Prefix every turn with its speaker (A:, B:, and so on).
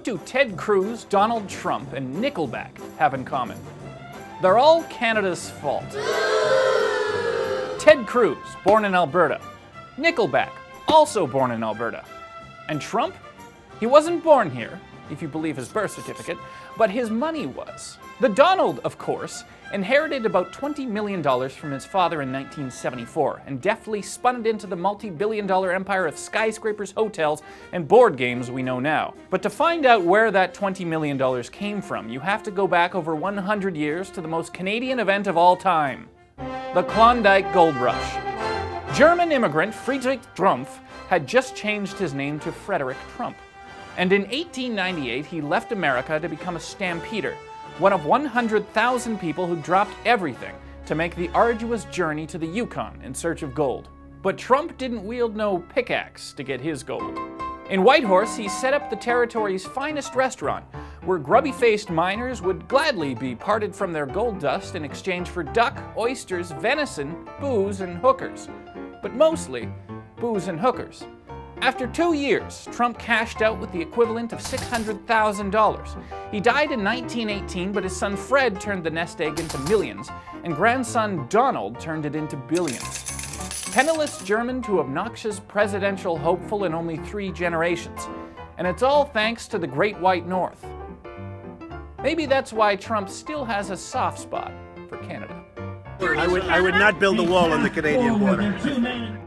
A: What do Ted Cruz, Donald Trump, and Nickelback have in common? They're all Canada's fault. Ted Cruz, born in Alberta. Nickelback, also born in Alberta. And Trump? He wasn't born here, if you believe his birth certificate, but his money was. The Donald, of course, inherited about $20 million from his father in 1974 and deftly spun it into the multi-billion-dollar empire of skyscrapers, hotels, and board games we know now. But to find out where that $20 million came from, you have to go back over 100 years to the most Canadian event of all time, the Klondike Gold Rush. German immigrant Friedrich Trumpf had just changed his name to Frederick Trump. And in 1898, he left America to become a stampeder, one of 100,000 people who dropped everything to make the arduous journey to the Yukon in search of gold. But Trump didn't wield no pickaxe to get his gold. In Whitehorse, he set up the territory's finest restaurant, where grubby-faced miners would gladly be parted from their gold dust in exchange for duck, oysters, venison, booze, and hookers. But mostly, booze and hookers. After 2 years, Trump cashed out with the equivalent of $600,000. He died in 1918, but his son Fred turned the nest egg into millions, and grandson Donald turned it into billions. Penniless German to obnoxious presidential hopeful in only 3 generations. And it's all thanks to the Great White North. Maybe that's why Trump still has a soft spot for Canada.
B: I would not build a wall on the Canadian border.